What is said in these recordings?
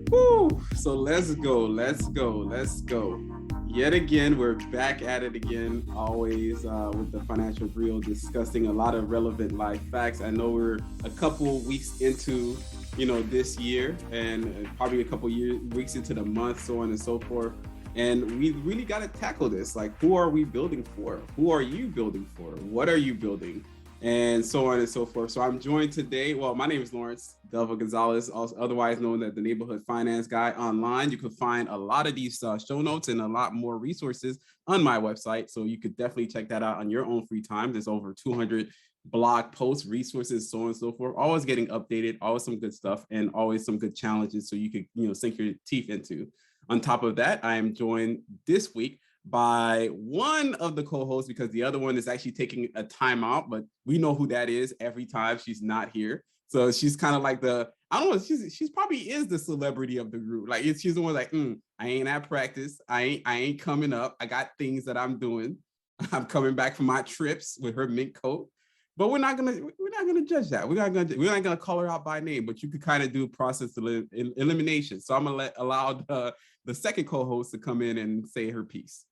Woo! So let's go. Yet again, we're back at it again, always with the Financial Griot, discussing a lot of relevant life facts. I know we're a couple weeks into, this year, and probably a couple weeks into the month, so on and so forth. And we really got to tackle this. Like, who are we building for? Who are you building for? What are you building? And so on and so forth. So I'm joined today. Well, my name is Lawrence Delva Gonzalez, also otherwise known as the Neighborhood Finance Guy. Online, you can find a lot of these show notes and a lot more resources on my website. So you could definitely check that out on your own free time. There's over 200 blog posts, resources, so on and so forth. Always getting updated, always some good stuff, and always some good challenges so you could, sink your teeth into. On top of that, I am joined this week by one of the co-hosts, because the other one is actually taking a time out, but we know who that is every time she's not here. So she's kind of like I don't know, she's probably is the celebrity of the group. Like she's the one like, I ain't at practice. I ain't coming up. I got things that I'm doing. I'm coming back from my trips with her mink coat. But we're not gonna judge that. We're not gonna call her out by name, but you could kind of do process elimination. So I'm gonna allow the second co-host to come in and say her piece.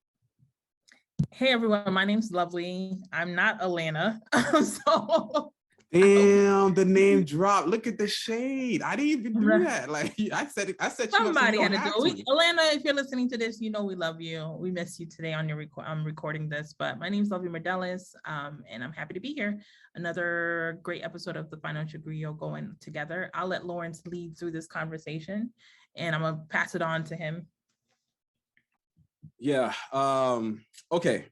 Hey everyone, my name's Lovely. I'm not Alainta. So damn, the name drop. Look at the shade. I didn't even do that. Like I said somebody had to do it. Alainta, if you're listening to this, we love you. We miss you today on your I'm recording this, but my name's Lovely Mordelis, and I'm happy to be here. Another great episode of the Financial Griot going together. I'll let Lawrence lead through this conversation, and I'm gonna pass it on to him. Yeah. Okay.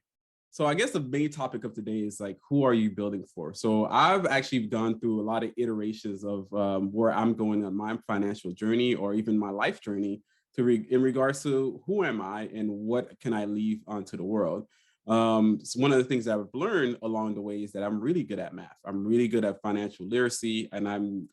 So I guess the main topic of today is like, who are you building for? So I've actually gone through a lot of iterations of where I'm going on my financial journey, or even my life journey, in regards to who am I and what can I leave onto the world. So one of the things that I've learned along the way is that I'm really good at math. I'm really good at financial literacy, and I'm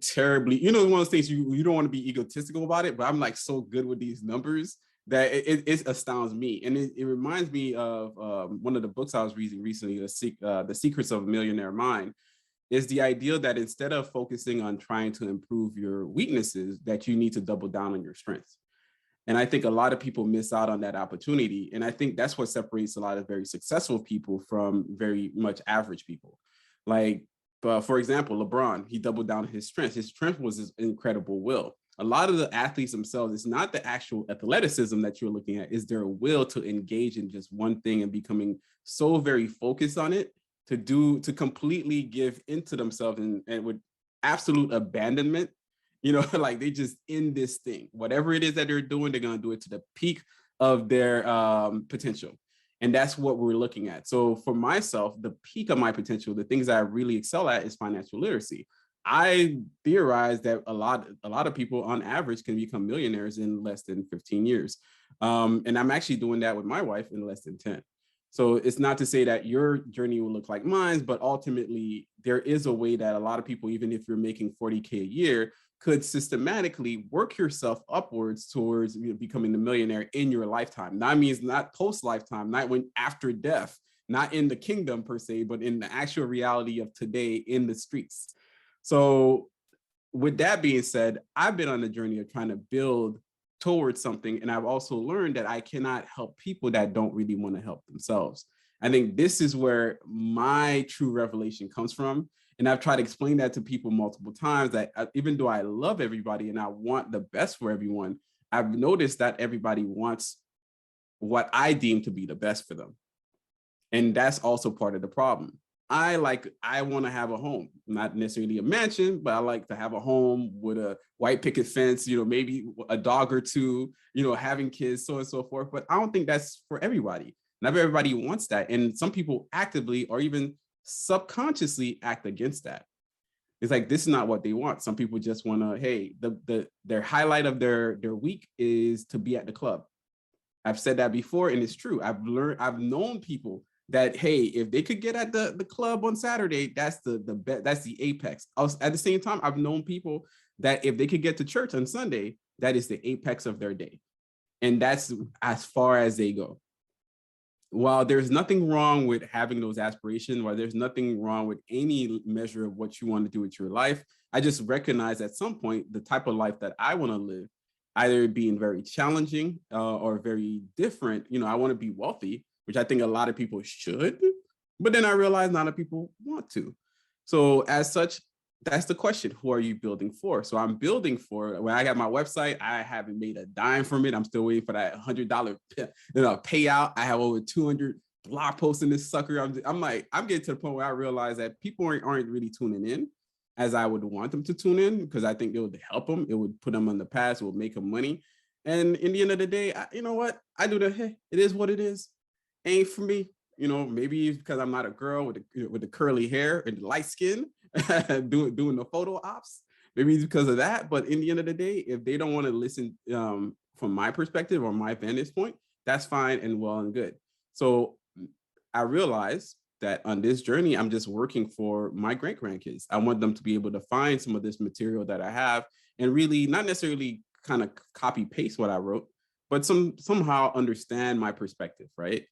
terribly, one of those things you don't want to be egotistical about it, but I'm like so good with these numbers that it astounds me. And it reminds me of one of the books I was reading recently, The Secrets of a Millionaire Mind, is the idea that instead of focusing on trying to improve your weaknesses, that you need to double down on your strengths. And I think a lot of people miss out on that opportunity. And I think that's what separates a lot of very successful people from very much average people. Like, for example, LeBron, he doubled down on his strengths. His strength was his incredible will. A lot of the athletes themselves, it's not the actual athleticism that you're looking at, is their will to engage in just one thing and becoming so very focused on it to completely give into themselves and with absolute abandonment, like they just in this thing. Whatever it is that they're doing, they're going to do it to the peak of their potential. And that's what we're looking at. So for myself, the peak of my potential, the things that I really excel at is financial literacy. I theorize that a lot of people on average can become millionaires in less than 15 years. And I'm actually doing that with my wife in less than 10. So it's not to say that your journey will look like mine, but ultimately there is a way that a lot of people, even if you're making 40K a year, could systematically work yourself upwards towards becoming the millionaire in your lifetime. That means not post-lifetime, not when after death, not in the kingdom per se, but in the actual reality of today in the streets. So with that being said, I've been on the journey of trying to build towards something. And I've also learned that I cannot help people that don't really want to help themselves. I think this is where my true revelation comes from. And I've tried to explain that to people multiple times, that even though I love everybody and I want the best for everyone, I've noticed that everybody wants what I deem to be the best for them. And that's also part of the problem. I want to have a home, not necessarily a mansion, but I like to have a home with a white picket fence, maybe a dog or two, having kids, so on and so forth. But I don't think that's for everybody. Not everybody wants that. And some people actively or even subconsciously act against that. It's like, this is not what they want. Some people just want to, hey, their highlight of their week is to be at the club. I've said that before, and it's true. I've known people that, hey, if they could get at the club on Saturday, that's the apex. At the same time, I've known people that if they could get to church on Sunday, that is the apex of their day. And that's as far as they go. while there's nothing wrong with having those aspirations, while there's nothing wrong with any measure of what you want to do with your life, I just recognize at some point the type of life that I want to live, either being very challenging or very different. I want to be wealthy, which I think a lot of people should, but then I realize not a lot of people want to. So as such, that's the question. Who are you building for? So I'm building for, when I got my website, I haven't made a dime from it. I'm still waiting for that $100 payout. I have over 200 blog posts in this sucker. I'm getting to the point where I realize that people aren't really tuning in as I would want them to tune in, because I think it would help them. It would put them on the path. It would make them money. And in the end of the day, you know what? I do hey, it is what it is. Ain't for me. Maybe it's because I'm not a girl with the curly hair and light skin doing the photo ops. Maybe it's because of that. But in the end of the day, if they don't want to listen from my perspective or my vantage point, that's fine and well and good. So I realized that on this journey, I'm just working for my great-grandkids. I want them to be able to find some of this material that I have and really not necessarily kind of copy paste what I wrote, but somehow understand my perspective, right?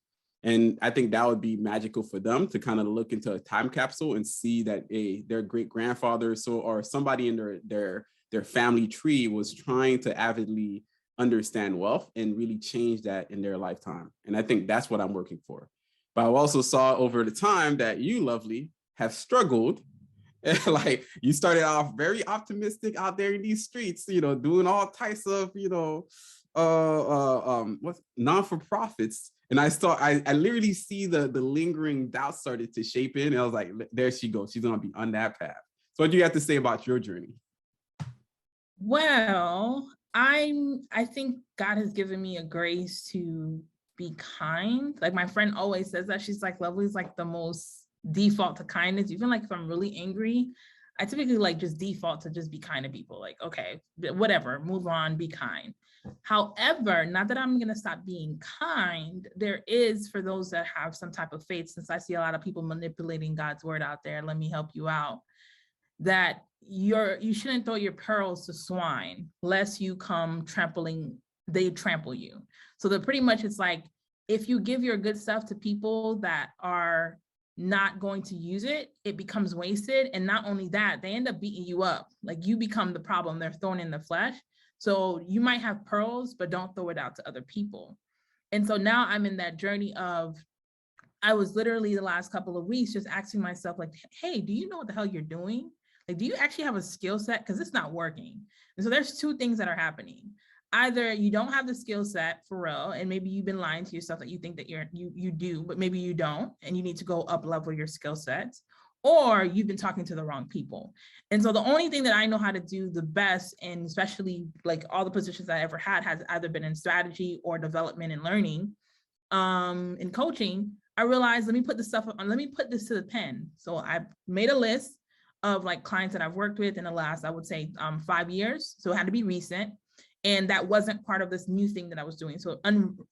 And I think that would be magical for them to kind of look into a time capsule and see that their great grandfather or somebody in their family tree was trying to avidly understand wealth and really change that in their lifetime. And I think that's what I'm working for. But I also saw over the time that you, Lovely, have struggled. Like, you started off very optimistic out there in these streets, doing all types of, non-for-profits. And I literally see the lingering doubt started to shape in. And I was like, there she goes. She's going to be on that path. So what do you have to say about your journey? Well, I think God has given me a grace to be kind. Like, my friend always says that. She's like, Lovely's like the most default to kindness. Even like if I'm really angry, I typically like just default to just be kind to people. Like, okay, whatever, move on, be kind. However, not that I'm going to stop being kind, there is, for those that have some type of faith, since I see a lot of people manipulating God's word out there, let me help you out, that you shouldn't throw your pearls to swine, lest you come they trample you. So pretty much it's like, if you give your good stuff to people that are not going to use it, it becomes wasted. And not only that, they end up beating you up. Like, you become the problem. They're thorn in the flesh. So you might have pearls, but don't throw it out to other people. And so now I'm in that journey of, I was literally the last couple of weeks just asking myself, like, hey, do you know what the hell you're doing? Like, do you actually have a skill set? Because it's not working. And so there's two things that are happening. Either you don't have the skill set for real, and maybe you've been lying to yourself that you think that you do, but maybe you don't, and you need to go up level your skill sets, or you've been talking to the wrong people. And so the only thing that I know how to do the best, and especially like all the positions I ever had, has either been in strategy or development and learning, in coaching. I realized, let me put this to the pen. So I made a list of like clients that I've worked with in the last, I would say 5 years. So it had to be recent. And that wasn't part of this new thing that I was doing. So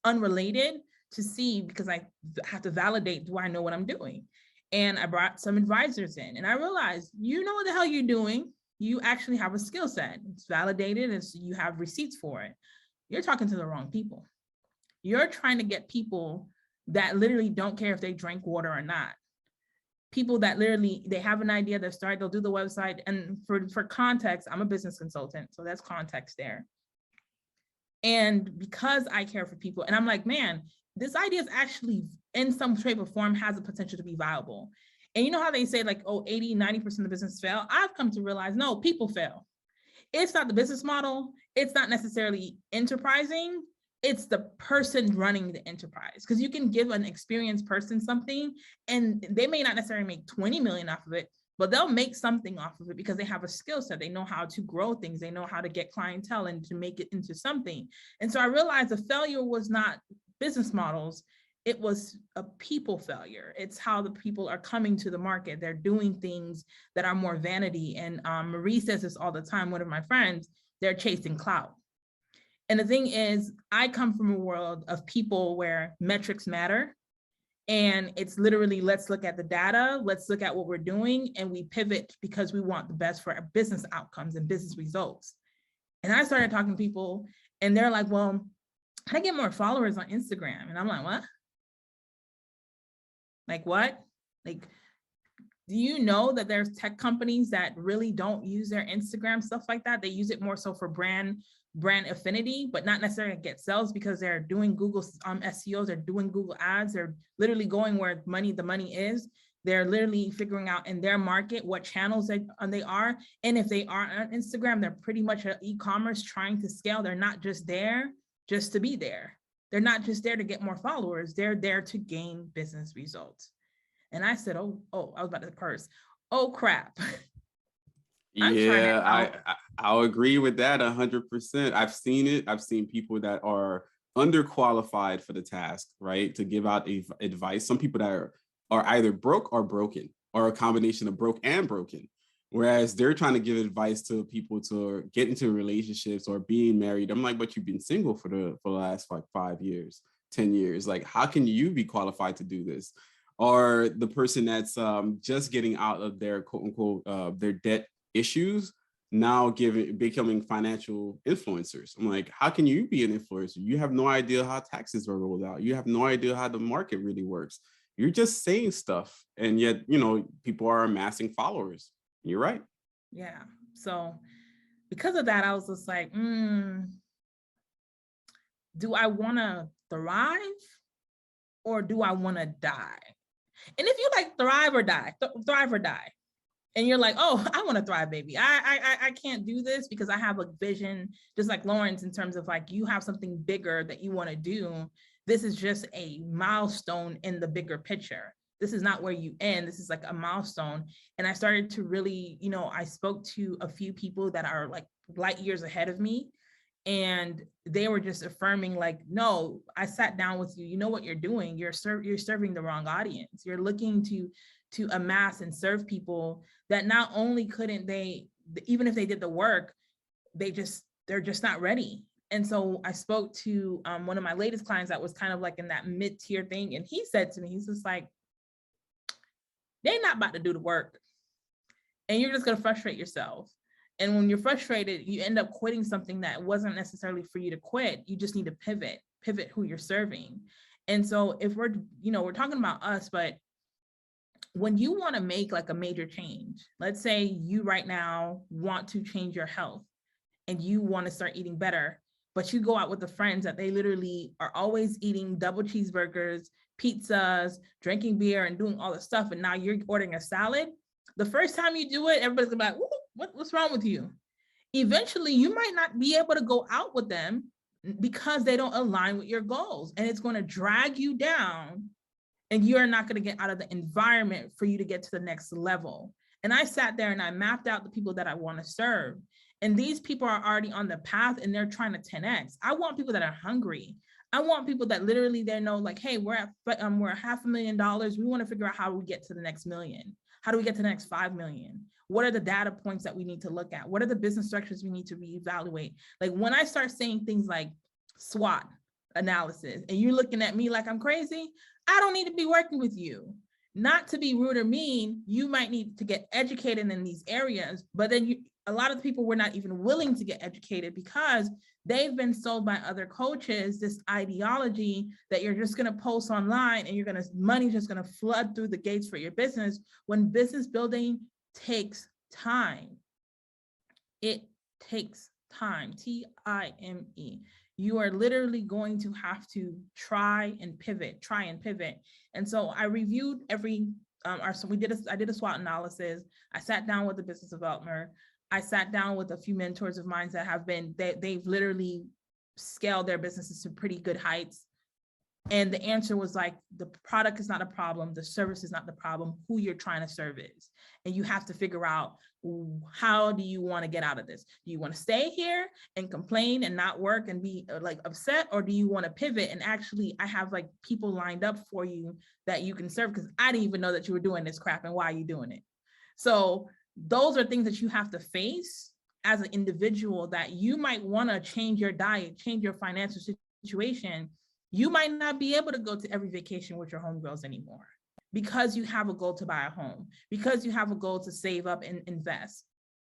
unrelated, to see, because I have to validate, do I know what I'm doing? And I brought some advisors in, and I realized, you know what the hell you're doing. You actually have a skill set. It's validated, and you have receipts for it. You're talking to the wrong people. You're trying to get people that literally don't care if they drink water or not. People that literally, they have an idea, they'll do the website. And for context, I'm a business consultant, so that's context there. And because I care for people, and I'm like, man, this idea is actually in some shape or form has a potential to be viable. And you know how they say like, oh, 80, 90% of the business fail? I've come to realize, no, people fail. It's not the business model. It's not necessarily enterprising. It's the person running the enterprise. Because you can give an experienced person something, and they may not necessarily make 20 million off of it, but they'll make something off of it because they have a skill set. They know how to grow things. They know how to get clientele and to make it into something. And so I realized the failure was not business models. It was a people failure. It's how the people are coming to the market. They're doing things that are more vanity. And Marie says this all the time, one of my friends, they're chasing clout. And the thing is, I come from a world of people where metrics matter. And it's literally, let's look at the data, let's look at what we're doing, and we pivot because we want the best for our business outcomes and business results. And I started talking to people, and they're like, well, how do I get more followers on Instagram? And I'm like, what? Like what? Like, do you know that there's tech companies that really don't use their Instagram, stuff like that? They use it more so for brand affinity, but not necessarily to get sales, because they're doing Google SEOs, they're doing Google ads, they're literally going where the money is. They're literally figuring out in their market what channels they are. And if they are on Instagram, they're pretty much an e-commerce trying to scale. They're not just there just to be there. They're not just there to get more followers. They're there to gain business results. And I said, oh, I was about to curse. Oh, crap. Yeah, I'll agree with that 100%. I've seen it. I've seen people that are underqualified for the task, right? To give out advice. Some people that are either broke or broken, or a combination of broke and broken. Whereas they're trying to give advice to people to get into relationships or being married. I'm like, but you've been single for the last like 5 years, 10 years. Like, how can you be qualified to do this? Or the person that's just getting out of their quote unquote their debt issues, now becoming financial influencers. I'm like, how can you be an influencer? You have no idea how taxes are rolled out. You have no idea how the market really works. You're just saying stuff, and yet, you know, people are amassing followers. You're right. Yeah. So because of that, I was just like, do I want to thrive or do I want to die? And if you like thrive or die, and you're like, oh, I want to thrive, baby. I can't do this because I have a vision, just like Lawrence, in terms of like, you have something bigger that you want to do. This is just a milestone in the bigger picture. This is not where you end. This is like a milestone. And I started to really, you know, I spoke to a few people that are like light years ahead of me. And they were just affirming like, no, I sat down with you. You know what you're doing. You're serving the wrong audience. You're looking to amass and serve people that not only couldn't they, even if they did the work, they're just not ready. And so I spoke to one of my latest clients that was kind of like in that mid-tier thing. And he said to me, he's just like, they're not about to do the work. And you're just going to frustrate yourself. And when you're frustrated, you end up quitting something that wasn't necessarily for you to quit. You just need to pivot who you're serving. And so if we're talking about us, but when you want to make like a major change, let's say you right now want to change your health and you want to start eating better, but you go out with the friends that they literally are always eating double cheeseburgers, pizzas, drinking beer and doing all this stuff. And now you're ordering a salad. The first time you do it, everybody's gonna be like, what's wrong with you? Eventually, you might not be able to go out with them because they don't align with your goals. And it's going to drag you down and you're not going to get out of the environment for you to get to the next level. And I sat there and I mapped out the people that I want to serve. And these people are already on the path and they're trying to 10X. I want people that are hungry. I want people that literally they know like, hey, we're at $500,000. We want to figure out how we get to the next million. How do we get to the next 5 million? What are the data points that we need to look at? What are the business structures we need to reevaluate? Like when I start saying things like SWOT analysis and you're looking at me like I'm crazy, I don't need to be working with you. Not to be rude or mean, you might need to get educated in these areas, but then a lot of the people were not even willing to get educated because they've been sold by other coaches this ideology that you're just going to post online and money's just going to flood through the gates for your business, when business building takes time. It takes time. Time. You are literally going to have to try and pivot. And so I reviewed I did a SWOT analysis. I sat down with the business developer. I sat down with a few mentors of mine that they've literally scaled their businesses to pretty good heights. And the answer was like, the product is not a problem. The service is not the problem. Who you're trying to serve is. And you have to figure out, how do you want to get out of this? Do you want to stay here and complain and not work and be like upset? Or do you want to pivot? And actually, I have like people lined up for you that you can serve, because I didn't even know that you were doing this crap and why are you doing it? So those are things that you have to face as an individual, that you might want to change your diet, change your financial situation. You might not be able to go to every vacation with your homegirls anymore because you have a goal to buy a home, because you have a goal to save up and invest.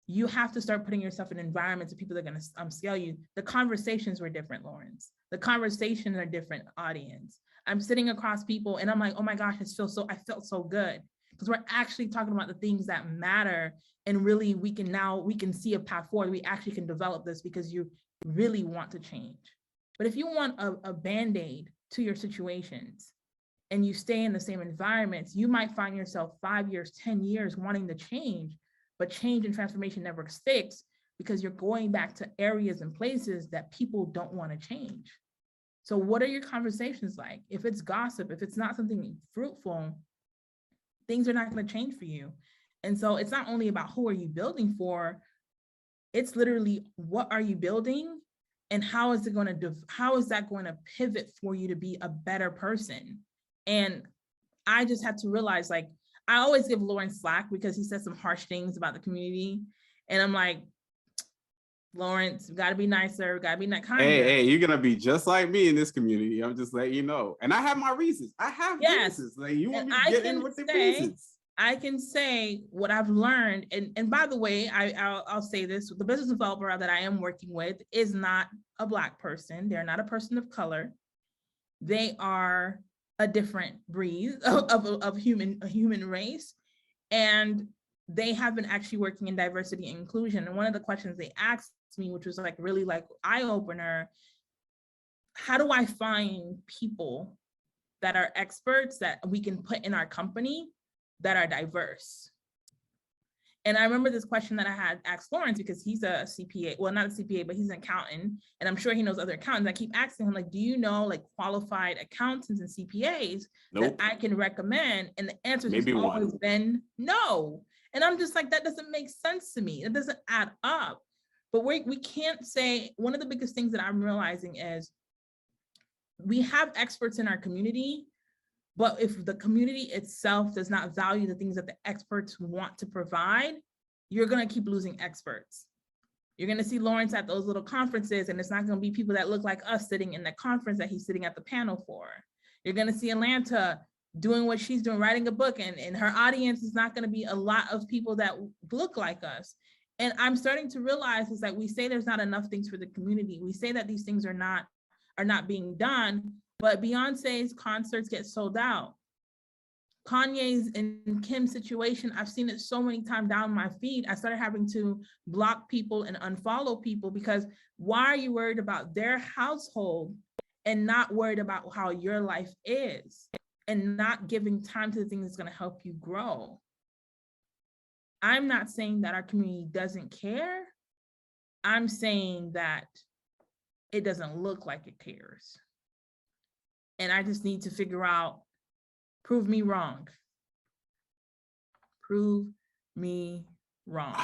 You have to start putting yourself in environments of people that are going to scale you. The conversations were different, Lawrence. The conversations are different, audience. I'm sitting across people and I'm like, oh my gosh, I felt so good. Because we're actually talking about the things that matter. And really we can see a path forward. We actually can develop this because you really want to change. But if you want a Band-Aid to your situations and you stay in the same environments, you might find yourself 5 years, 10 years wanting to change, but change and transformation never sticks because you're going back to areas and places that people don't want to change. So what are your conversations like? If it's gossip, if it's not something fruitful, things are not going to change for you. And so it's not only about who are you building for, it's literally what are you building and how is that going to pivot for you to be a better person? And I just had to realize, like, I always give Lawrence slack because he said some harsh things about the community. And I'm like, Lawrence, we got to be nicer. We got to be not kinder. Hey, you're going to be just like me in this community. I'm just letting you know. And I have my reasons. Reasons. Like, you want me to get in with the reasons. I can say what I've learned. And by the way, I'll say this. The business developer that I am working with is not a Black person. They're not a person of color. They are a different breed of human race. And they have been actually working in diversity and inclusion. And one of the questions they asked me, which was like really like eye-opener, how do I find people that are experts that we can put in our company that are diverse? And I remember this question that I had asked Lawrence because he's a CPA, well, not a CPA, but he's an accountant. And I'm sure he knows other accountants. I keep asking him, like, do you know like qualified accountants and CPAs that I can recommend? And the answer has always been no. And I'm just like, that doesn't make sense to me. It doesn't add up. But we can't say, one of the biggest things that I'm realizing is we have experts in our community, but if the community itself does not value the things that the experts want to provide, you're going to keep losing experts. You're going to see Lawrence at those little conferences, and it's not going to be people that look like us sitting in the conference that he's sitting at the panel for. You're going to see Alainta doing what she's doing, writing a book, and her audience is not going to be a lot of people that look like us. And I'm starting to realize is that we say there's not enough things for the community. We say that these things are not being done, but Beyonce's concerts get sold out. Kanye's and Kim's situation, I've seen it so many times down my feed. I started having to block people and unfollow people because why are you worried about their household and not worried about how your life is and not giving time to the things that's going to help you grow? I'm not saying that our community doesn't care. I'm saying that it doesn't look like it cares. And I just need to figure out, prove me wrong. Prove me wrong.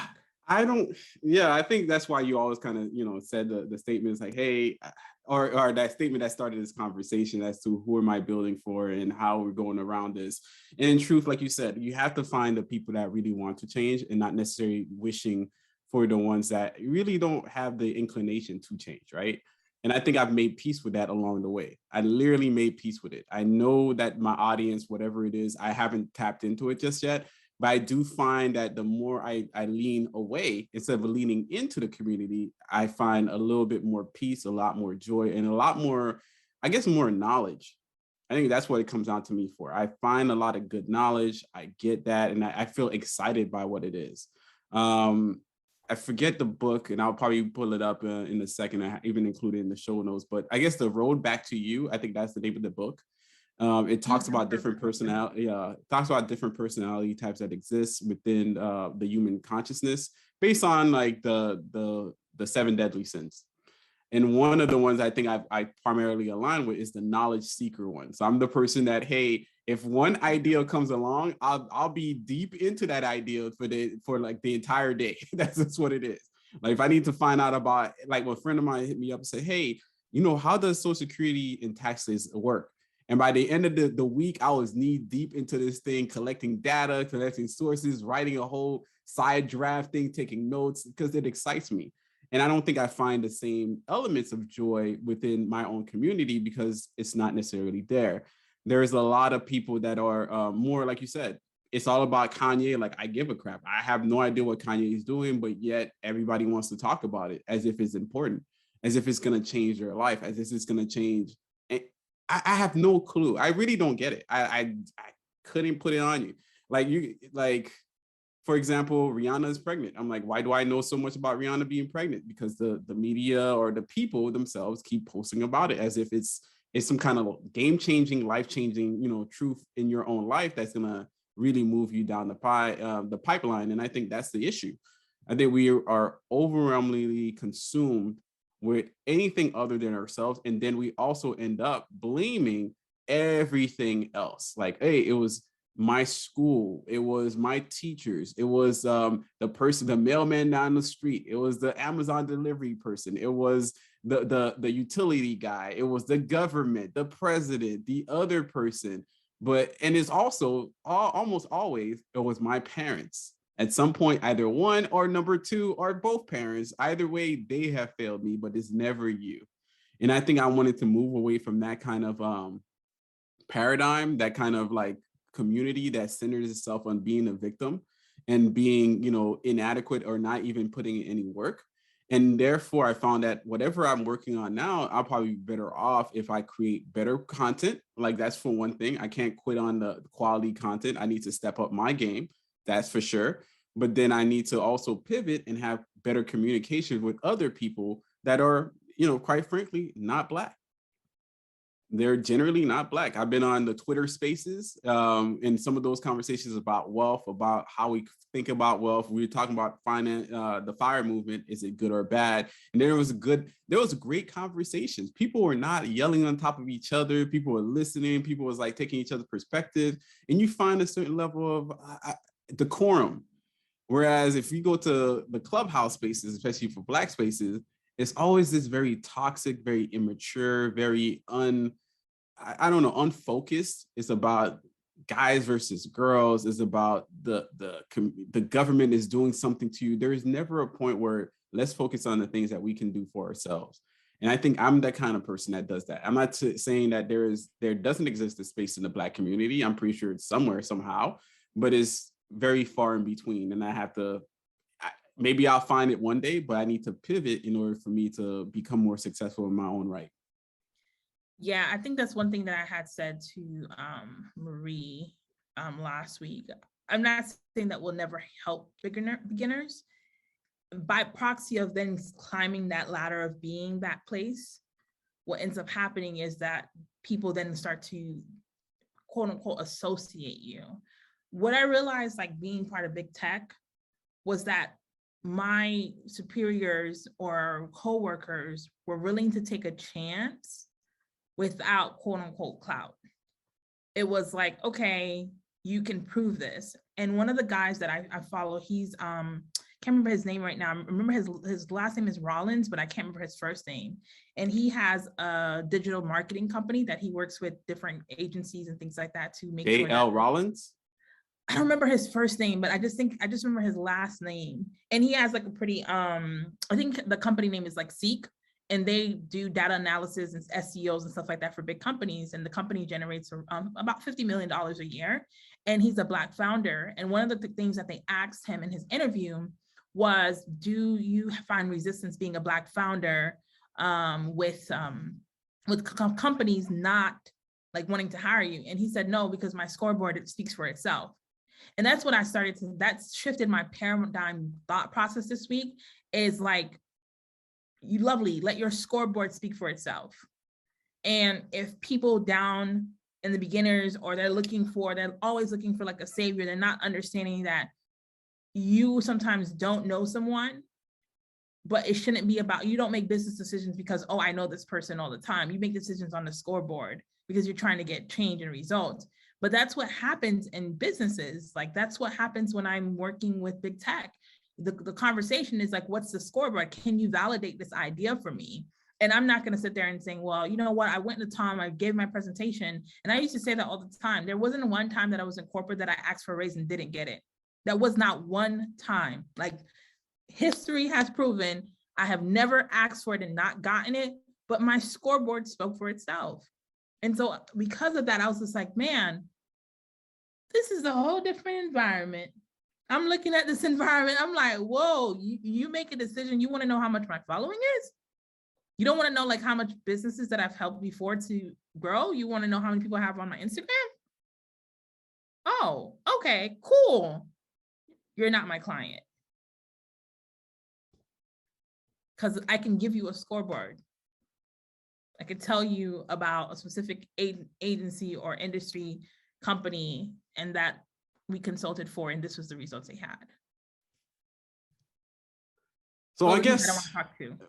I think that's why you always kind of, said the statements like, hey, or that statement that started this conversation as to who am I building for and how we're going around this. And in truth, like you said, you have to find the people that really want to change and not necessarily wishing for the ones that really don't have the inclination to change, right? And I think I've made peace with that along the way. I literally made peace with it. I know that my audience, whatever it is, I haven't tapped into it just yet, but I do find that the more I lean away, instead of leaning into the community, I find a little bit more peace, a lot more joy, and a lot more, I guess, more knowledge. I think that's what it comes down to me for. I find a lot of good knowledge. I get that, and I feel excited by what it is. I forget the book, and I'll probably pull it up in a second. I even include it in the show notes. But I guess The Road Back to You, I think that's the name of the book. It talks about different personality. Talks about different personality types that exist within the human consciousness, based on like the 7 deadly sins. And one of the ones I think I primarily align with is the knowledge seeker one. So I'm the person that, hey, if one idea comes along, I'll be deep into that idea for like the entire day. That's just what it is. Like if I need to find out about, like a friend of mine hit me up and say, hey, how does Social Security and taxes work? And by the end of the week, I was knee deep into this thing, collecting data, collecting sources, writing a whole side draft thing, taking notes, because it excites me. And I don't think I find the same elements of joy within my own community because it's not necessarily there. There's a lot of people that are more, like you said, it's all about Kanye. Like, I give a crap. I have no idea what Kanye is doing, but yet everybody wants to talk about it as if it's important, as if it's going to change their life, as if it's going to change I have no clue. I really don't get it. I couldn't put it on you. For example, Rihanna is pregnant. I'm like, why do I know so much about Rihanna being pregnant? Because the media or the people themselves keep posting about it as if it's some kind of game-changing, life-changing, truth in your own life that's gonna really move you down the pipeline. And I think that's the issue. I think we are overwhelmingly consumed with anything other than ourselves, and then we also end up blaming everything else. Like, hey, it was my school, it was my teachers, it was the mailman down the street, it was the Amazon delivery person, it was the utility guy, it was the government, the president, the other person. And it's also almost always it was my parents. At some point, either one or number two or both parents, either way, they have failed me, but it's never you. And I think I wanted to move away from that kind of paradigm, that kind of like community that centers itself on being a victim and being, inadequate or not even putting in any work. And therefore, I found that whatever I'm working on now, I'll probably be better off if I create better content. Like, that's for one thing. I can't quit on the quality content. I need to step up my game. That's for sure. But then I need to also pivot and have better communication with other people that are, quite frankly, not Black. They're generally not Black. I've been on the Twitter spaces and some of those conversations about wealth, about how we think about wealth. We were talking about finance, the FIRE movement. Is it good or bad? And there was great conversations. People were not yelling on top of each other. People were listening. People was like taking each other's perspective. And you find a certain level of decorum. Whereas if you go to the clubhouse spaces, especially for Black spaces, it's always this very toxic, very immature, very unfocused. It's about guys versus girls. It's about the government is doing something to you. There is never a point where let's focus on the things that we can do for ourselves. And I think I'm that kind of person that does that. I'm not saying that there doesn't exist a space in the Black community. I'm pretty sure it's somewhere, somehow, but it's very far in between. And I have to, maybe I'll find it one day, but I need to pivot in order for me to become more successful in my own right. Yeah, I think that's one thing that I had said to Marie last week. I'm not saying that will never help beginners. By proxy of then climbing that ladder of being that place, what ends up happening is that people then start to quote unquote associate you. What I realized, like being part of big tech, was that my superiors or coworkers were willing to take a chance without quote unquote clout. It was like, okay, you can prove this. And one of the guys that I follow, he's can't remember his name right now. I remember his last name is Rollins, but I can't remember his first name. And he has a digital marketing company that he works with different agencies and things like that to make sure. A.L. Rollins? I don't remember his first name, but I just remember his last name. And he has like a pretty, I think the company name is like Seek, and they do data analysis and SEOs and stuff like that for big companies. And the company generates about $50 million a year. And he's a Black founder. And one of the things that they asked him in his interview was, do you find resistance being a Black founder with companies not like wanting to hire you? And he said, no, because my scoreboard, it speaks for itself. And that's when I that's shifted my paradigm thought process this week, is like, you lovely, let your scoreboard speak for itself. And if people down in the beginners, or they're always looking for like a savior, they're not understanding that you sometimes don't know someone, but it shouldn't be about, you don't make business decisions because, oh, I know this person all the time. You make decisions on the scoreboard because you're trying to get change and results. But that's what happens in businesses. Like, that's what happens when I'm working with big tech. The conversation is like, what's the scoreboard? Can you validate this idea for me? And I'm not going to sit there and saying, well, you know what? I went to Tom, I gave my presentation. And I used to say that all the time. There wasn't one time that I was in corporate that I asked for a raise and didn't get it. That was not one time. Like, history has proven I have never asked for it and not gotten it, but my scoreboard spoke for itself. And so because of that, I was just like, man, this is a whole different environment. I'm looking at this environment. I'm like, whoa, you make a decision. You want to know how much my following is? You don't want to know like how much businesses that I've helped before to grow. You want to know how many people I have on my Instagram? Oh, okay, cool. You're not my client. Because I can give you a scoreboard. I could tell you about a specific agency or industry company and that we consulted for, and this was the results they had. So I guess,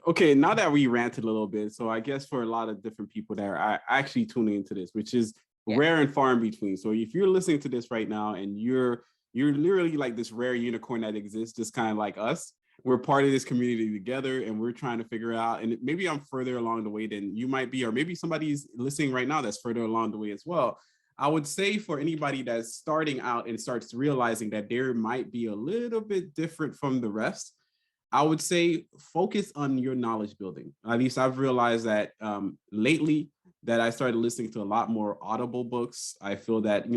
okay, now that we ranted a little bit, so I guess for a lot of different people that are actually tuning into this, which is rare and far in between. So if you're listening to this right now and you're literally like this rare unicorn that exists, just kind of like us, we're part of this community together and we're trying to figure out, and maybe I'm further along the way than you might be, or maybe somebody's listening right now that's further along the way as well. I would say for anybody that's starting out and starts realizing that there might be a little bit different from the rest, I would say focus on your knowledge building. At least I've realized that lately that I started listening to a lot more Audible books. I feel that,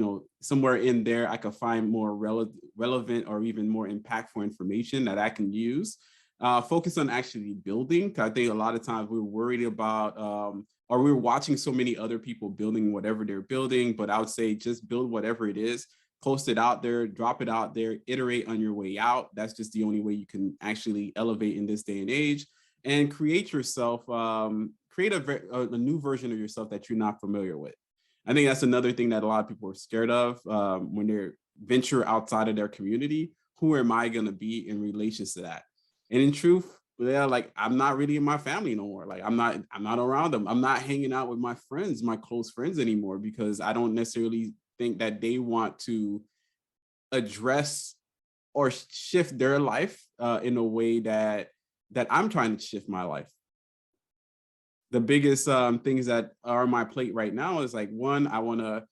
somewhere in there, I could find more relevant or even more impactful information that I can use. Focus on actually building. I think a lot of times we're worried about, or we're watching so many other people building whatever they're building, but I would say just build whatever it is. Post it out there, drop it out there, iterate on your way out. That's just the only way you can actually elevate in this day and age, and create yourself, create a new version of yourself that you're not familiar with. I think that's another thing that a lot of people are scared of when they're venture outside of their community. Who am I going to be in relation to that? And in truth, like I'm not really in my family no more. Like I'm not around them. I'm not hanging out with my friends, my close friends anymore, because I don't necessarily think that they want to address or shift their life in a way that I'm trying to shift my life. The biggest things that are on my plate right now is like, one, I want to,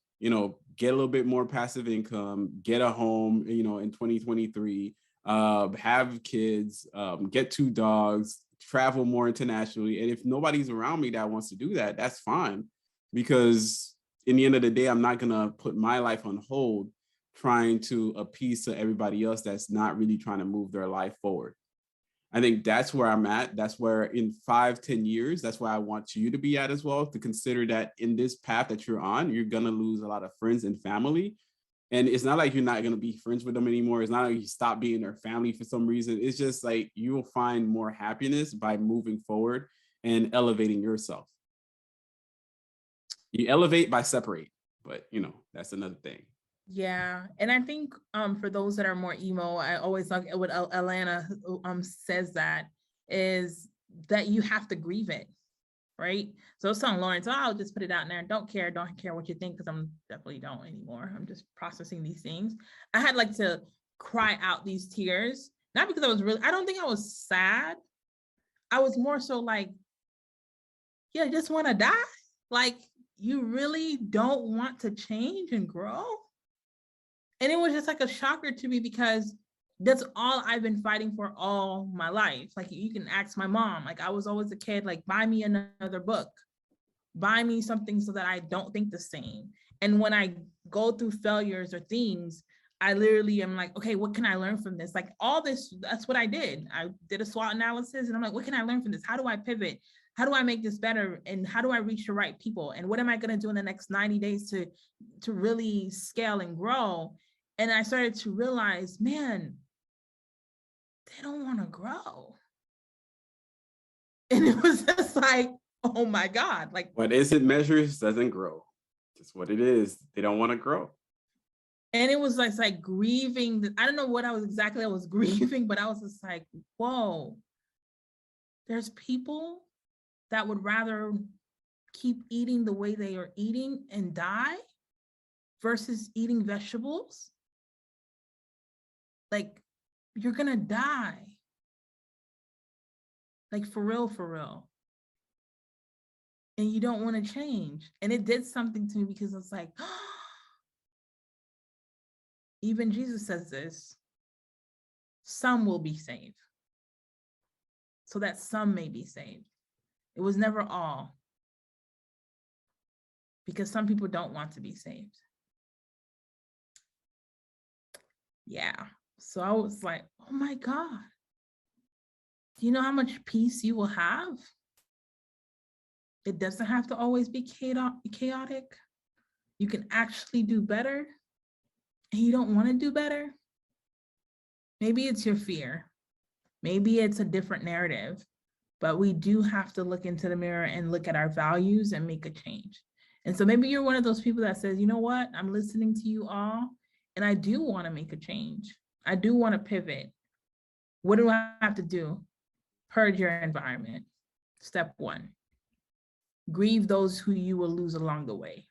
get a little bit more passive income, get a home, in 2023, have kids, get 2 dogs, travel more internationally. And if nobody's around me that wants to do that, that's fine, because in the end of the day, I'm not going to put my life on hold trying to appease to everybody else that's not really trying to move their life forward. I think that's where I'm at. That's where in 5-10 years, that's where I want you to be at as well, to consider that in this path that you're on, you're going to lose a lot of friends and family. And it's not like you're not going to be friends with them anymore. It's not like you stop being their family for some reason. It's just like you will find more happiness by moving forward and elevating yourself. You elevate by separate, but that's another thing. Yeah. And I think for those that are more emo, I always like what Alainta says, that is that you have to grieve it, right? So I was telling Lawrence, I'll just put it out there. Don't care what you think, because I'm definitely don't anymore. I'm just processing these things. I had like to cry out these tears, not because I don't think I was sad. I was more so like, yeah, I just want to die. Like, you really don't want to change and grow? And it was just like a shocker to me, because that's all I've been fighting for all my life. Like, you can ask my mom, like I was always a kid, like, buy me another book, buy me something so that I don't think the same. And when I go through failures or things, I literally am like, okay, what can I learn from this? Like all this, that's what I did. I did a SWOT analysis and I'm like, what can I learn from this? How do I pivot? How do I make this better? And how do I reach the right people? And what am I going to do in the next 90 days to really scale and grow? And I started to realize, man, they don't want to grow. And it was just like, oh my God. Like, what isn't measures doesn't grow. Just what it is. They don't want to grow. And it was like grieving. I don't know what I was grieving, but I was just like, whoa, there's people that would rather keep eating the way they are eating and die versus eating vegetables. Like, you're gonna die. Like, for real. And you don't want to change. And it did something to me, because it's like, even Jesus says this, some will be saved, so that some may be saved. It was never all, because some people don't want to be saved. Yeah. So I was like, oh my God, do you know how much peace you will have It doesn't have to always be chaotic. You can actually do better, and you don't want to do better. Maybe it's your fear. Maybe it's a different narrative, but we do have to look into the mirror and look at our values and make a change. And so maybe you're one of those people that says, you know what, I'm listening to you all, and I do want to make a change. I do want to pivot. What do I have to do? Purge your environment. Step 1. Grieve those who you will lose along the way,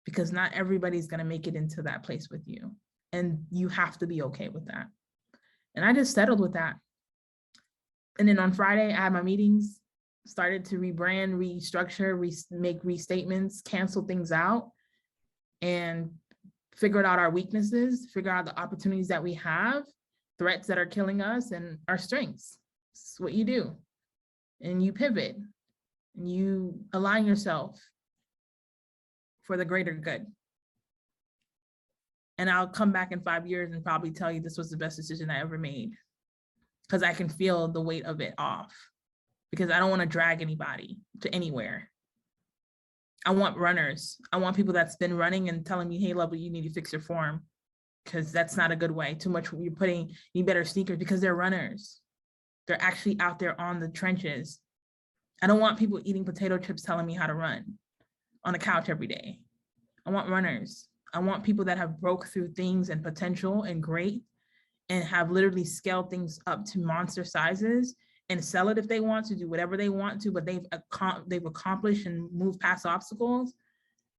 because not everybody's going to make it into that place with you. And you have to be okay with that. And I just settled with that. And then on Friday, I had my meetings, started to rebrand, restructure, make restatements, cancel things out, and figured out our weaknesses, figure out the opportunities that we have, threats that are killing us, and our strengths. It's what you do. And you pivot, and you align yourself for the greater good. And I'll come back in 5 years and probably tell you this was the best decision I ever made, because I can feel the weight of it off, because I don't want to drag anybody to anywhere. I want runners. I want people that's been running and telling me, hey, Lovely, you need to fix your form, because that's not a good way. Too much, you need better sneakers, because they're runners. They're actually out there on the trenches. I don't want people eating potato chips telling me how to run on a couch every day. I want runners. I want people that have broke through things and potential and great, and have literally scaled things up to monster sizes and sell it if they want to, do whatever they want to, but they've accomplished and moved past obstacles.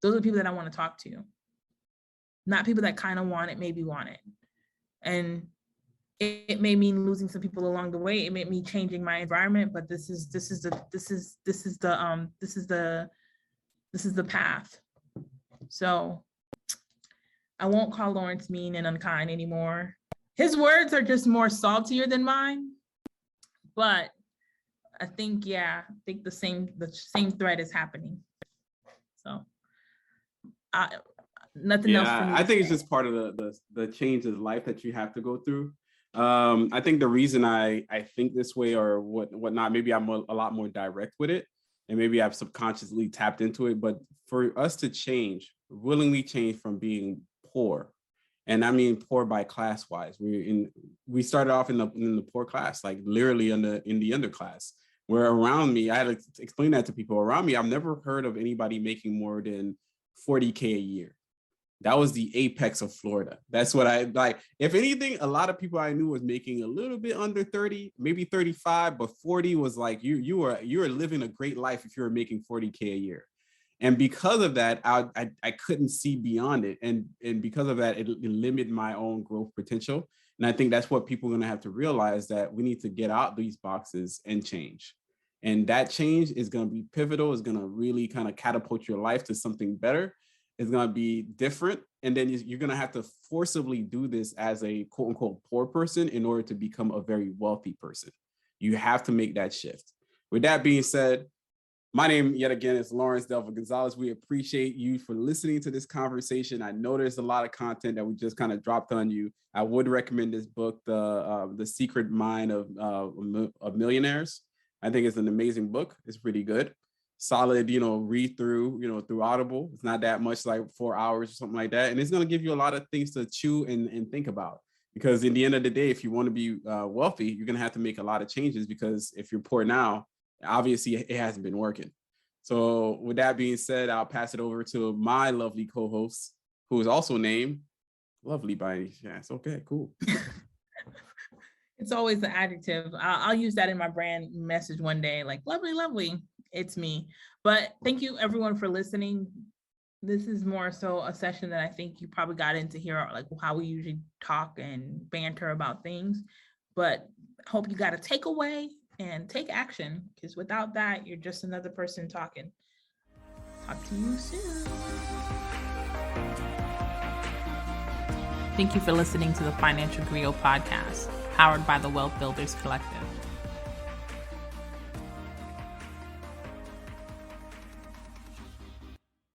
Those are the people that I want to talk to. Not people that kind of want it, maybe want it. And it may mean losing some people along the way. It may mean changing my environment, but this is the path. So I won't call Lawrence mean and unkind anymore. His words are just more saltier than mine, but I think the same thread is happening. So nothing else for me. I think it's just part of the change of life that you have to go through. I think the reason I think this way or whatnot, maybe I'm a lot more direct with it, and maybe I've subconsciously tapped into it. But for us to change, willingly change from being poor, and I mean poor by class wise, we started off in the poor class, like literally in the underclass. Where around me, I had to explain that to people around me. I've never heard of anybody making more than 40K a year. That was the apex of Florida. That's what I like. If anything, a lot of people I knew was making a little bit under 30, maybe 35, but 40 was like you were living a great life if you were making 40K a year. And because of that, I couldn't see beyond it. And because of that, it limited my own growth potential. And I think that's what people are going to have to realize, that we need to get out these boxes and change. And that change is going to be pivotal. It's going to really kind of catapult your life to something better. It's going to be different. And then you're going to have to forcibly do this as a quote unquote poor person in order to become a very wealthy person. You have to make that shift. With that being said, my name yet again is Lawrence Delva Gonzalez. We appreciate you for listening to this conversation. I know there's a lot of content that we just kind of dropped on you. I would recommend this book, The Secret Mind of Millionaires. I think it's an amazing book. It's pretty good. Solid, read through, through Audible. It's not that much, like 4 hours or something like that. And it's going to give you a lot of things to chew and think about. Because in the end of the day, if you want to be wealthy, you're going to have to make a lot of changes, because if you're poor now, obviously it hasn't been working. So with that being said, I'll pass it over to my lovely co-host, who is also named Lovely by any chance. Okay, cool. It's always the adjective. I'll use that in my brand message one day, like lovely, lovely. It's me. But thank you everyone for listening. This is more so a session that I think you probably got into here, like how we usually talk and banter about things. But I hope you got a takeaway and take action, because without that, you're just another person talking. Talk to you soon. Thank you for listening to the Financial Griot podcast, powered by the Wealth Builders Collective.